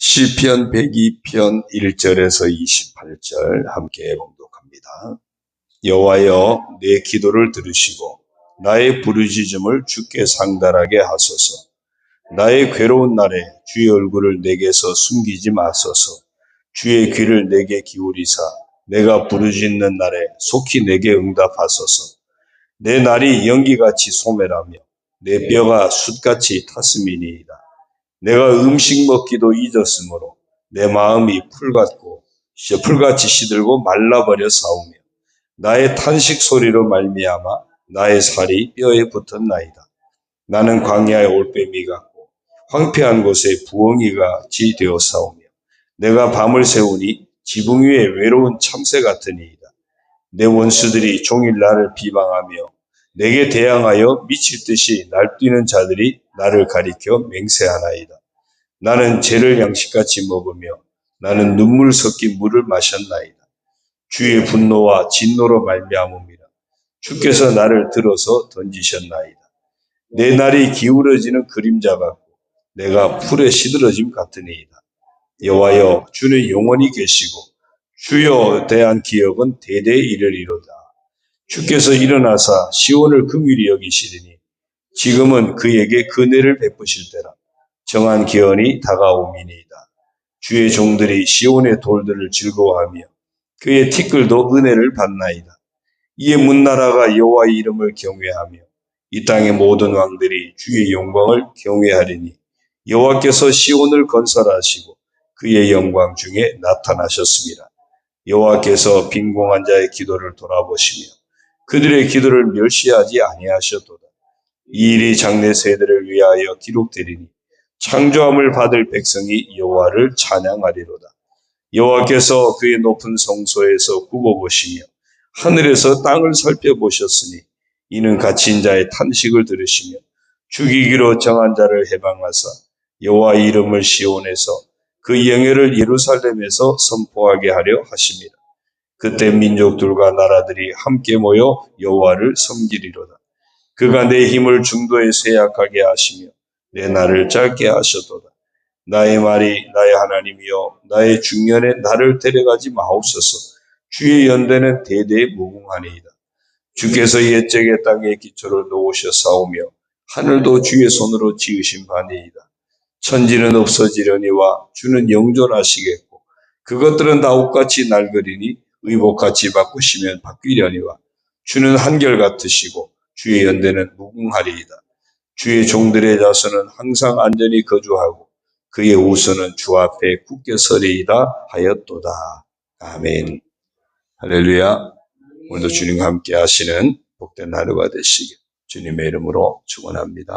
시편 102편 1절에서 28절 함께 봉독합니다. 여호와여, 내 기도를 들으시고 나의 부르짖음을 주께 상달하게 하소서. 나의 괴로운 날에 주의 얼굴을 내게서 숨기지 마소서. 주의 귀를 내게 기울이사 내가 부르짖는 날에 속히 내게 응답하소서. 내 날이 연기같이 소멸하며 내 뼈가 숯같이 탔음이니이다. 내가 음식 먹기도 잊었으므로 내 마음이 풀같이 시들고 말라버려 싸우며 나의 탄식 소리로 말미암아 나의 살이 뼈에 붙었나이다. 나는 광야의 올빼미 같고 황폐한 곳에 부엉이같이 되어 싸우며 내가 밤을 새우니 지붕 위에 외로운 참새 같으니이다. 내 원수들이 종일 나를 비방하며 내게 대항하여 미칠 듯이 날뛰는 자들이 나를 가리켜 맹세하나이다. 나는 죄를 양식같이 먹으며 나는 눈물 섞인 물을 마셨나이다. 주의 분노와 진노로 말미암음이라. 주께서 나를 들어서 던지셨나이다. 내 날이 기울어지는 그림자 같고 내가 풀에 시들어짐 같으니이다. 여호와여, 주는 영원히 계시고 주여 대한 기억은 대대에 이르리로다. 주께서 일어나사 시온을 긍휼히 여기시리니 지금은 그에게 은혜를 베푸실 때라. 정한 기한이 다가오미니이다. 주의 종들이 시온의 돌들을 즐거워하며 그의 티끌도 은혜를 받나이다. 이에 문나라가 여호와의 이름을 경외하며 이 땅의 모든 왕들이 주의 영광을 경외하리니 여호와께서 시온을 건설하시고 그의 영광 중에 나타나셨습니다. 여호와께서 빈궁한 자의 기도를 돌아보시며 그들의 기도를 멸시하지 아니하셨도다. 이 일이 장래 세대를 위하여 기록되리니 창조함을 받을 백성이 여호와를 찬양하리로다. 여호와께서 그의 높은 성소에서 굽어보시며 하늘에서 땅을 살펴보셨으니 이는 갇힌 자의 탄식을 들으시며 죽이기로 정한 자를 해방하사 여호와의 이름을 시온에서 그 영예를 예루살렘에서 선포하게 하려 하십니다. 그때 민족들과 나라들이 함께 모여 여호와를 섬기리로다. 그가 내 힘을 중도에 쇠약하게 하시며 내 날을 짧게 하셨도다. 나의 말이 나의 하나님이여 나의 중년에 나를 데려가지 마옵소서. 주의 연대는 대대에 무궁하니이다. 주께서 옛적의 땅에 기초를 놓으셨사오며 하늘도 주의 손으로 지으신 바니이다. 천지는 없어지려니와 주는 영존하시겠고 그것들은 다 옷같이 낡으리니 의복같이 바꾸시면 바뀌려니와 주는 한결같으시고 주의 연대는 무궁하리이다. 주의 종들의 자손은 항상 안전히 거주하고 그의 우선은 주 앞에 굳게 서리이다 하였도다. 아멘. 할렐루야. 오늘도 주님과 함께 하시는 복된 하루가 되시길 주님의 이름으로 축원합니다.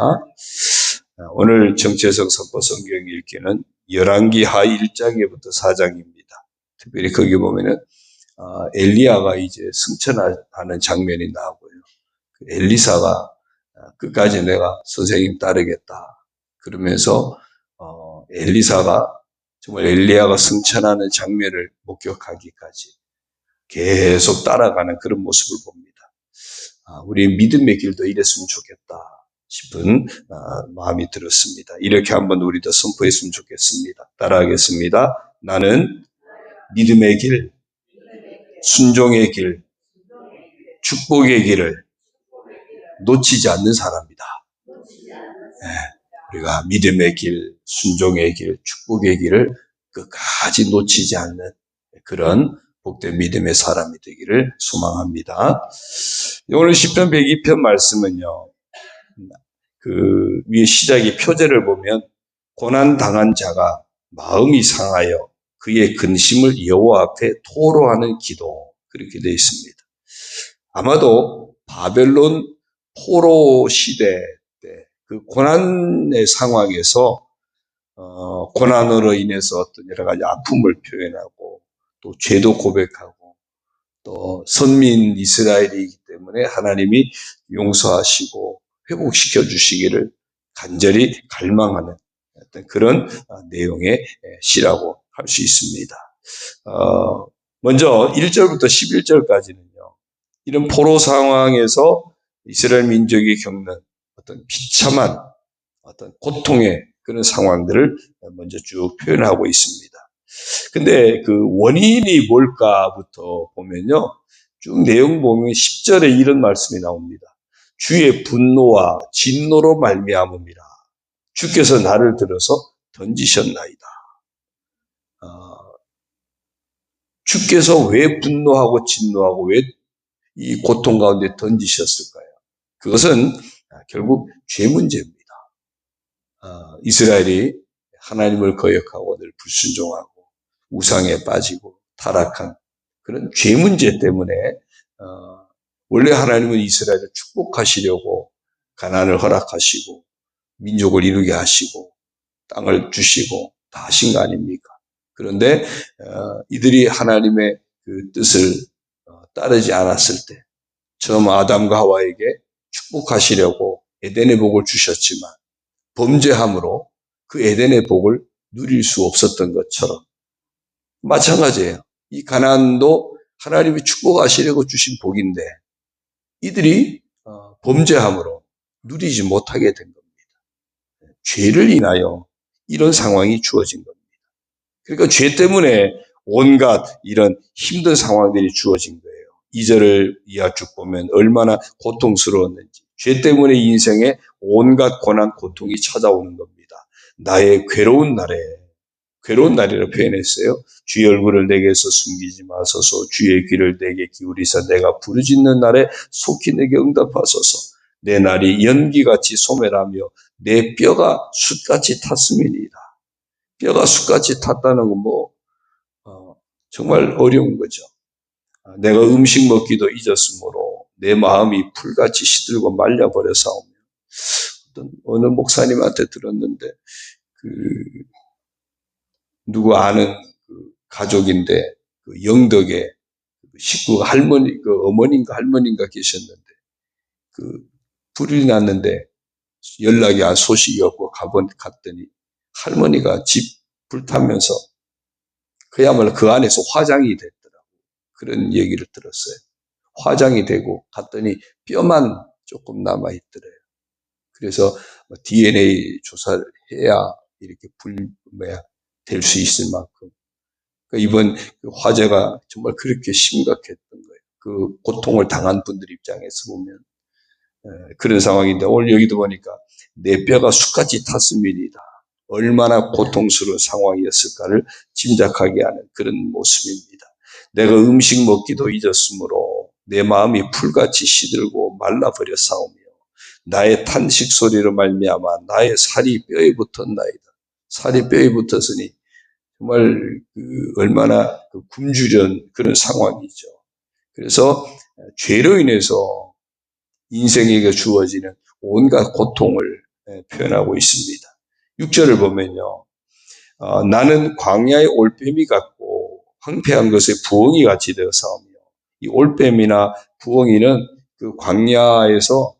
오늘 정체성 선포 성경 읽기는 열왕기 하 1장에부터 4장입니다. 특별히 거기 보면은 엘리야가 이제 승천하는 장면이 나오고요. 엘리사가 끝까지 내가 선생님 따르겠다 그러면서 엘리사가 정말 엘리야가 승천하는 장면을 목격하기까지 계속 따라가는 그런 모습을 봅니다. 우리 믿음의 길도 이랬으면 좋겠다 싶은 마음이 들었습니다. 이렇게 한번 우리도 선포했으면 좋겠습니다. 따라하겠습니다. 나는 믿음의 길, 순종의 길, 축복의 길을 놓치지 않는 사람이다. 우리가 믿음의 길, 순종의 길, 축복의 길을 끝까지 놓치지 않는 그런 복된 믿음의 사람이 되기를 소망합니다. 오늘 시편 102편 말씀은요, 그 위에 시작의 표제를 보면 고난당한 자가 마음이 상하여 그의 근심을 여호와 앞에 토로하는 기도, 그렇게 되어 있습니다. 아마도 바벨론 포로 시대 때 그 고난의 상황에서 고난으로 인해서 어떤 여러 가지 아픔을 표현하고 또 죄도 고백하고 또 선민 이스라엘이기 때문에 하나님이 용서하시고 회복시켜 주시기를 간절히 갈망하는 어떤 그런 내용의 시라고 할 수 있습니다. 먼저 1절부터 11절까지는요. 이런 포로 상황에서 이스라엘 민족이 겪는 어떤 비참한 어떤 고통의 그런 상황들을 먼저 쭉 표현하고 있습니다. 근데 그 원인이 뭘까부터 보면요. 쭉 내용 보면 10절에 이런 말씀이 나옵니다. 주의 분노와 진노로 말미암음이라. 주께서 나를 들어서 던지셨나이다. 주께서 왜 분노하고 진노하고 왜 이 고통 가운데 던지셨을까요? 그것은 결국 죄 문제입니다. 이스라엘이 하나님을 거역하고 늘 불순종하고 우상에 빠지고 타락한 그런 죄 문제 때문에 원래 하나님은 이스라엘을 축복하시려고 가나안을 허락하시고 민족을 이루게 하시고 땅을 주시고 다 하신 거 아닙니까? 그런데 이들이 하나님의 그 뜻을 따르지 않았을 때 처음 아담과 하와에게 축복하시려고 에덴의 복을 주셨지만 범죄함으로 그 에덴의 복을 누릴 수 없었던 것처럼 마찬가지예요. 이 가나안도 하나님이 축복하시려고 주신 복인데 이들이 범죄함으로 누리지 못하게 된 겁니다. 죄를 인하여 이런 상황이 주어진 겁니다. 그러니까 죄 때문에 온갖 이런 힘든 상황들이 주어진 거예요. 2절을 이하 쭉 보면 얼마나 고통스러웠는지. 죄 때문에 인생에 온갖 고난, 고통이 찾아오는 겁니다. 나의 괴로운 날이라고 표현했어요. 주의 얼굴을 내게서 숨기지 마소서. 주의 귀를 내게 기울이사 내가 부르짖는 날에 속히 내게 응답하소서. 내 날이 연기같이 소멸하며 내 뼈가 숯같이 탔음이니이다. 뼈가 숯같이 탔다는 건 정말 어려운 거죠. 내가 음식 먹기도 잊었으므로 내 마음이 풀같이 시들고 말려버려사오며. 어느 목사님한테 들었는데 누구 아는 가족인데 영덕에 식구 할머니 어머니인가 할머니인가 계셨는데 불이 났는데 연락이 안 소식이 없고 갔더니 할머니가 집 불타면서 그야말로 그 안에서 화장이 됐더라고요. 그런 얘기를 들었어요. 화장이 되고 갔더니 뼈만 조금 남아있더래요. 그래서 DNA 조사를 해야 이렇게 될 수 있을 만큼. 이번 화재가 정말 그렇게 심각했던 거예요. 그 고통을 당한 분들 입장에서 보면. 그런 상황인데 오늘 여기도 보니까 내 뼈가 숯같이 탔음이니이다. 얼마나 고통스러운 상황이었을까를 짐작하게 하는 그런 모습입니다. 내가 음식 먹기도 잊었으므로 내 마음이 풀같이 시들고 말라버려 싸우며 나의 탄식 소리로 말미암아 나의 살이 뼈에 붙었나이다. 살이 뼈에 붙었으니 정말 얼마나 굶주린 그런 상황이죠. 그래서 죄로 인해서 인생에게 주어지는 온갖 고통을 표현하고 있습니다. 6절을 보면요. 나는 광야의 올빼미 같고 황폐한 것의 부엉이 같이 되어 싸우며 이 올빼미나 부엉이는 그 광야에서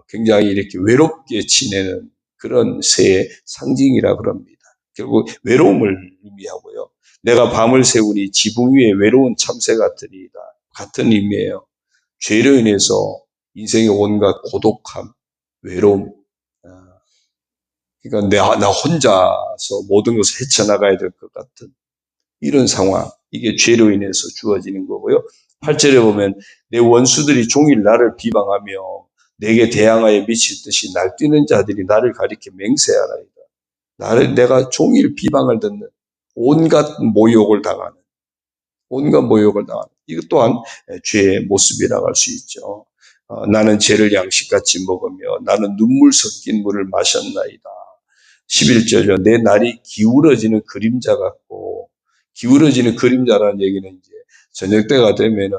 굉장히 이렇게 외롭게 지내는 그런 새의 상징이라 그럽니다. 결국 외로움을 의미하고요. 내가 밤을 새우니 지붕 위에 외로운 참새 같으리이다. 같은 의미예요. 죄로 인해서 인생의 온갖 고독함, 외로움, 그러니까 나 혼자서 모든 것을 헤쳐나가야 될 것 같은 이런 상황, 이게 죄로 인해서 주어지는 거고요. 8절에 보면 내 원수들이 종일 나를 비방하며 내게 대항하여 미칠 듯이 날뛰는 자들이 나를 가리켜 맹세하나이다. 내가 종일 비방을 듣는 온갖 모욕을 당하는 이것 또한 죄의 모습이라고 할 수 있죠. 나는 죄를 양식같이 먹으며 나는 눈물 섞인 물을 마셨나이다. 11절이요. 내 날이 기울어지는 그림자 같고, 기울어지는 그림자라는 얘기는 이제 저녁 때가 되면은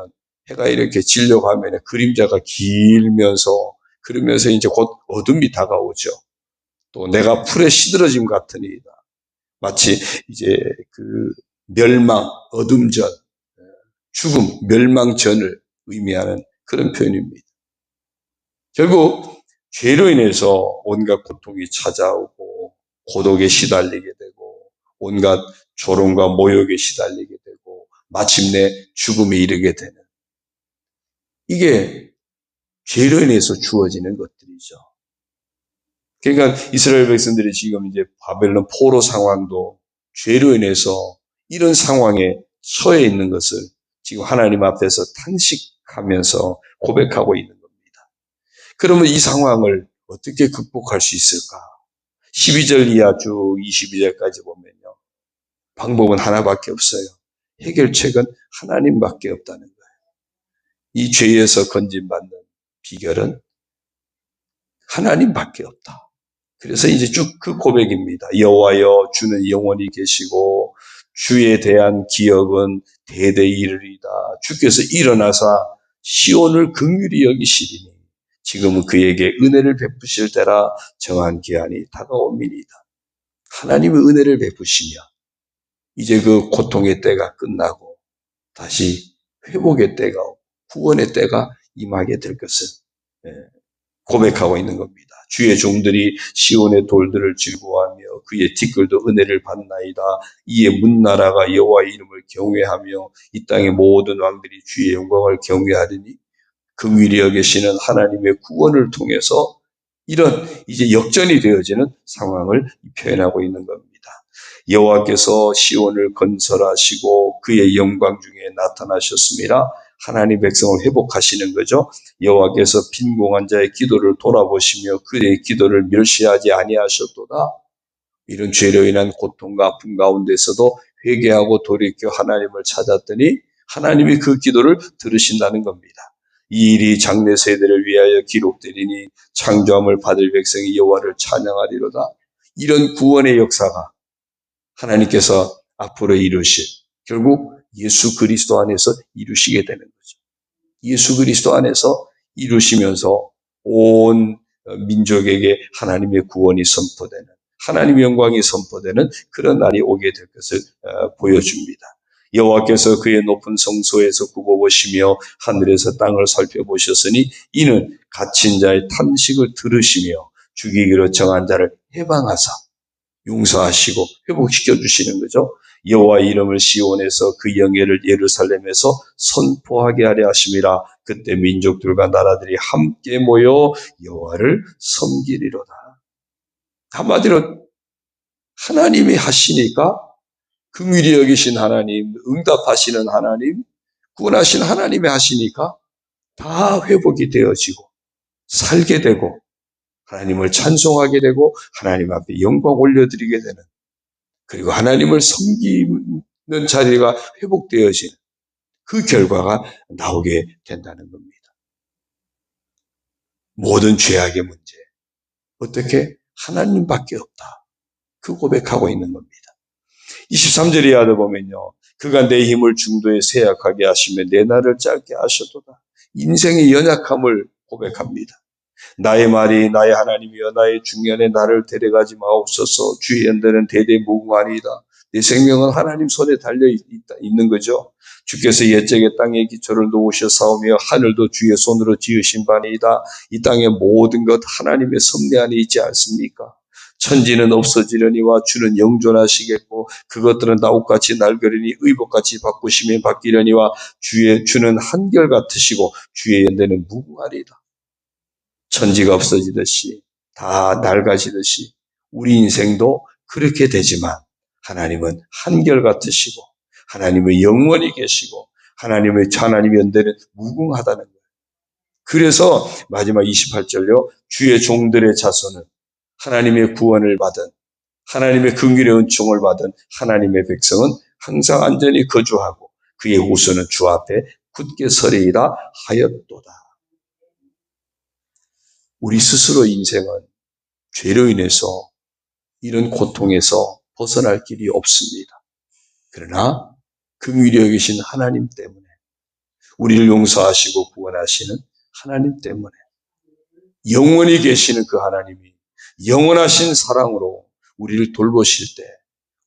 해가 이렇게 지려고 하면 그림자가 길면서 그러면서 이제 곧 어둠이 다가오죠. 또 내가 풀에 시들어짐 같으니이다. 마치 이제 멸망, 어둠전, 죽음, 멸망전을 의미하는 그런 표현입니다. 결국 죄로 인해서 온갖 고통이 찾아오고 고독에 시달리게 되고 온갖 조롱과 모욕에 시달리게 되고 마침내 죽음에 이르게 되는 이게 죄로 인해서 주어지는 것들이죠. 그러니까 이스라엘 백성들이 지금 이제 바벨론 포로 상황도 죄로 인해서 이런 상황에 처해 있는 것을 지금 하나님 앞에서 탄식하면서 고백하고 있는 겁니다. 그러면 이 상황을 어떻게 극복할 수 있을까? 12절 이하 쭉 22절까지 보면요. 방법은 하나밖에 없어요. 해결책은 하나님밖에 없다는 거예요. 이 죄에서 건진받는 비결은 하나님밖에 없다. 그래서 이제 쭉 그 고백입니다. 여호와여 주는 영원히 계시고 주에 대한 기억은 대대에 이르리다. 주께서 일어나사 시온을 긍휼히 여기시리니 지금은 그에게 은혜를 베푸실 때라 정한 기한이 다가옵니다. 하나님의 은혜를 베푸시며 이제 그 고통의 때가 끝나고 다시 회복의 때가 오고 구원의 때가 임하게 될 것을 고백하고 있는 겁니다. 주의 종들이 시온의 돌들을 즐거워하며 그의 티끌도 은혜를 받나이다. 이에 문나라가 여호와의 이름을 경외하며 이 땅의 모든 왕들이 주의 영광을 경외하리니 긍휼히 여기시는 하나님의 구원을 통해서 이런 이제 역전이 되어지는 상황을 표현하고 있는 겁니다. 여호와께서 시온을 건설하시고 그의 영광 중에 나타나셨습니다. 하나님 백성을 회복하시는 거죠. 여호와께서 빈궁한 자의 기도를 돌아보시며 그의 기도를 멸시하지 아니하셨도다. 이런 죄로 인한 고통과 아픔 가운데서도 회개하고 돌이켜 하나님을 찾았더니 하나님이 그 기도를 들으신다는 겁니다. 이 일이 장래 세대를 위하여 기록되리니 창조함을 받을 백성이 여호와를 찬양하리로다. 이런 구원의 역사가 하나님께서 앞으로 이루실, 결국 예수 그리스도 안에서 이루시게 되는 거죠. 예수 그리스도 안에서 이루시면서 온 민족에게 하나님의 구원이 선포되는, 하나님의 영광이 선포되는 그런 날이 오게 될 것을 보여줍니다. 여호와께서 그의 높은 성소에서 굽어보시며 하늘에서 땅을 살펴보셨으니 이는 갇힌 자의 탄식을 들으시며 죽이기로 정한 자를 해방하사 용서하시고 회복시켜 주시는 거죠. 여호와 이름을 시온에서 그 영예를 예루살렘에서 선포하게 하려 하심이라. 그때 민족들과 나라들이 함께 모여 여호와를 섬기리로다. 한마디로 하나님이 하시니까 긍휼히 여기신 하나님, 응답하시는 하나님, 구원하신 하나님이 하시니까 다 회복이 되어지고 살게 되고 하나님을 찬송하게 되고 하나님 앞에 영광 올려드리게 되는, 그리고 하나님을 섬기는 자리가 회복되어지는 그 결과가 나오게 된다는 겁니다. 모든 죄악의 문제, 어떻게? 하나님밖에 없다. 그 고백하고 있는 겁니다. 23절 이하도 보면요. 그가 내 힘을 중도에 쇠약하게 하시며 내 날을 짧게 하셔도다. 인생의 연약함을 고백합니다. 나의 말이 나의 하나님이여 나의 중년에 나를 데려가지 마옵소서. 주의 연대는 대대 무궁하니이다. 내 생명은 하나님 손에 달려 있는 거죠. 주께서 옛적에 땅의 기초를 놓으셔 사오며 하늘도 주의 손으로 지으신 바니이다. 이 땅의 모든 것 하나님의 섭리 안에 있지 않습니까? 천지는 없어지려니와 주는 영존하시겠고 그것들은 나옷같이 날거리니 의복같이 바꾸시면 바뀌려니와 주는 한결같으시고 주의 연대는 무궁하리이다. 천지가 없어지듯이 다 낡아지듯이 우리 인생도 그렇게 되지만 하나님은 한결같으시고 하나님은 영원히 계시고 하나님의 연대는 무궁하다는 거예요. 그래서 마지막 28절요. 주의 종들의 자손은 하나님의 구원을 받은, 하나님의 긍휼의 은총을 받은 하나님의 백성은 항상 안전히 거주하고 그의 후손은 주 앞에 굳게 서리이라 하였도다. 우리 스스로 인생은 죄로 인해서 이런 고통에서 벗어날 길이 없습니다. 그러나 긍휼히 여기신 하나님 때문에, 우리를 용서하시고 구원하시는 하나님 때문에, 영원히 계시는 그 하나님이 영원하신 사랑으로 우리를 돌보실 때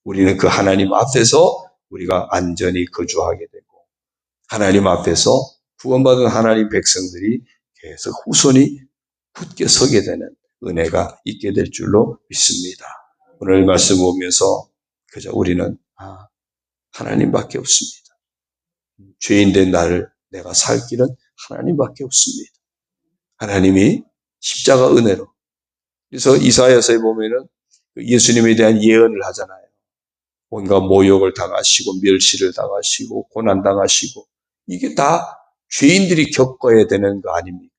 우리는 그 하나님 앞에서 우리가 안전히 거주하게 되고 하나님 앞에서 구원받은 하나님 백성들이 계속 후손이 굳게 서게 되는 은혜가 있게 될 줄로 믿습니다. 오늘 말씀 보면서 그저 우리는 하나님밖에 없습니다. 죄인된 나를 내가 살 길은 하나님밖에 없습니다. 하나님이 십자가 은혜로 그래서 이사야서에 보면은 예수님에 대한 예언을 하잖아요. 온갖 모욕을 당하시고 멸시를 당하시고 고난당하시고 이게 다 죄인들이 겪어야 되는 거 아닙니까?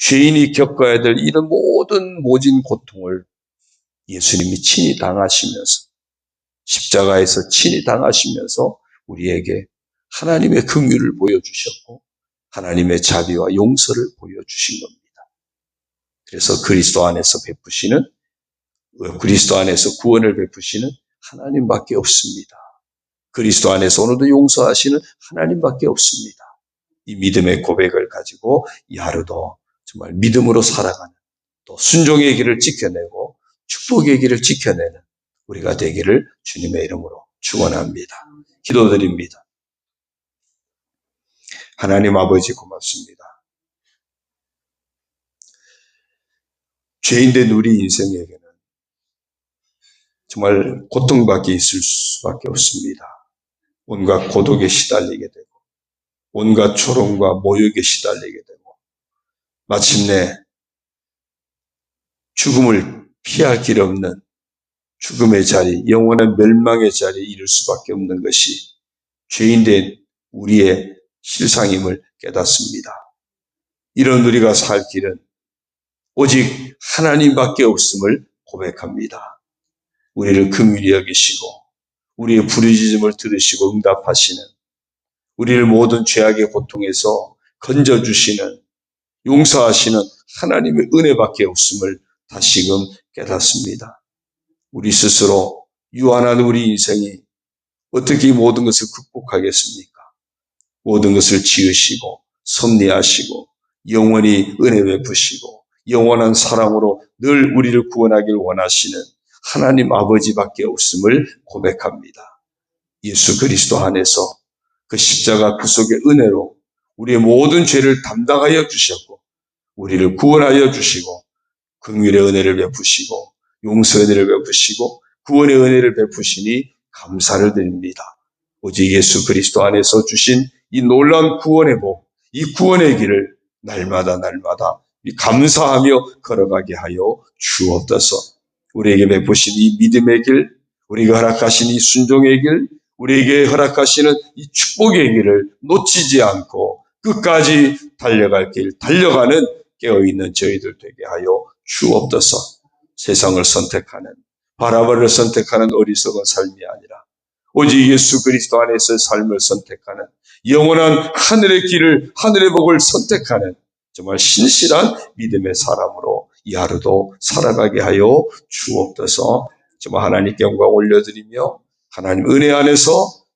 죄인이 겪어야 될 이런 모든 모진 고통을 예수님이 친히 당하시면서 십자가에서 친히 당하시면서 우리에게 하나님의 긍휼을 보여주셨고 하나님의 자비와 용서를 보여주신 겁니다. 그래서 그리스도 안에서 구원을 베푸시는 하나님밖에 없습니다. 그리스도 안에서 오늘도 용서하시는 하나님밖에 없습니다. 이 믿음의 고백을 가지고 이 하루도 정말 믿음으로 살아가는 또 순종의 길을 지켜내고 축복의 길을 지켜내는 우리가 되기를 주님의 이름으로 축원합니다. 기도드립니다. 하나님 아버지 고맙습니다. 죄인된 우리 인생에게는 정말 고통밖에 있을 수밖에 없습니다. 온갖 고독에 시달리게 되고 온갖 조롱과 모욕에 시달리게 되고 마침내 죽음을 피할 길 없는 죽음의 자리, 영원한 멸망의 자리에 이를 수밖에 없는 것이 죄인된 우리의 실상임을 깨닫습니다. 이런 우리가 살 길은 오직 하나님밖에 없음을 고백합니다. 우리를 긍휼히 여기시고 우리의 부르짖음을 들으시고 응답하시는 우리를 모든 죄악의 고통에서 건져주시는 용서하시는 하나님의 은혜밖에 없음을 다시금 깨닫습니다. 우리 스스로 유한한 우리 인생이 어떻게 이 모든 것을 극복하겠습니까? 모든 것을 지으시고 섭리하시고 영원히 은혜 베푸시고 영원한 사랑으로 늘 우리를 구원하길 원하시는 하나님 아버지밖에 없음을 고백합니다. 예수 그리스도 안에서 그 십자가 구속의 은혜로 우리의 모든 죄를 담당하여 주셨고 우리를 구원하여 주시고 긍휼의 은혜를 베푸시고 용서의 은혜를 베푸시고 구원의 은혜를 베푸시니 감사를 드립니다. 오직 예수 그리스도 안에서 주신 이 놀라운 구원의 복, 이 구원의 길을 날마다 감사하며 걸어가게 하여 주옵소서. 우리에게 베푸신 이 믿음의 길, 우리가 허락하신 이 순종의 길, 우리에게 허락하시는 이 축복의 길을 놓치지 않고 끝까지 달려갈 길, 달려가는 깨어있는 저희들 되게 하여 주옵소서. 세상을 선택하는, 바라바를 선택하는 어리석은 삶이 아니라 오직 예수 그리스도 안에서의 삶을 선택하는 영원한 하늘의 길을, 하늘의 복을 선택하는 정말 신실한 믿음의 사람으로 이 하루도 살아가게 하여 주옵소서. 정말 하나님께 영광 올려드리며 하나님 은혜 안에서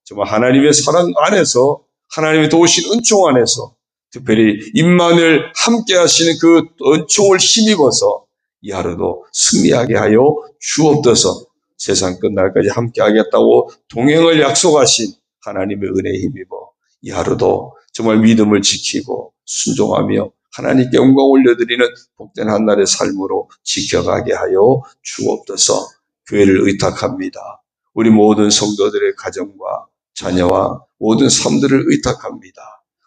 정말 하나님의 사랑 안에서 하나님의 도우신 은총 안에서 특별히 임마누엘 함께 하시는 그 은총을 힘입어서 이 하루도 승리하게 하여 주옵소서. 세상 끝날까지 함께 하겠다고 동행을 약속하신 하나님의 은혜에 힘입어 이 하루도 정말 믿음을 지키고 순종하며 하나님께 영광 올려드리는 복된 한날의 삶으로 지켜가게 하여 주옵소서. 교회를 의탁합니다. 우리 모든 성도들의 가정과 자녀와 모든 삶들을 의탁합니다.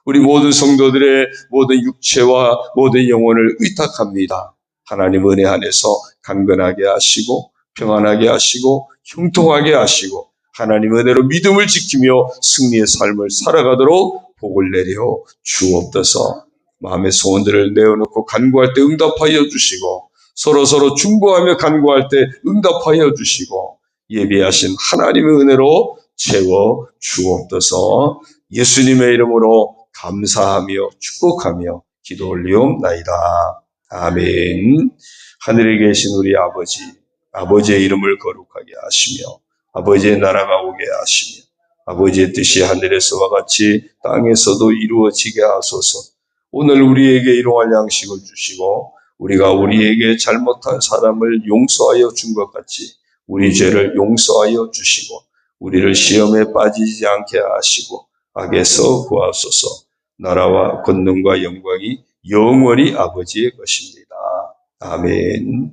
우리 모든 성도들의 모든 육체와 모든 영혼을 의탁합니다. 하나님 은혜 안에서 강건하게 하시고 평안하게 하시고 형통하게 하시고 하나님 은혜로 믿음을 지키며 승리의 삶을 살아가도록 복을 내려 주옵소서. 마음의 소원들을 내어놓고 간구할 때 응답하여 주시고 서로 중보하며 간구할 때 응답하여 주시고 예비하신 하나님의 은혜로 채워 주옵소서. 예수님의 이름으로 감사하며 축복하며 기도 올리옵나이다. 아멘. 하늘에 계신 우리 아버지의 이름을 거룩하게 하시며 아버지의 나라가 오게 하시며 아버지의 뜻이 하늘에서와 같이 땅에서도 이루어지게 하소서. 오늘 우리에게 일용할 양식을 주시고 우리가 우리에게 잘못한 사람을 용서하여 준 것 같이 우리 죄를 용서하여 주시고 우리를 시험에 빠지지 않게 하시고 악에서 구하소서. 나라와 권능과 영광이 영원히 아버지의 것입니다. 아멘.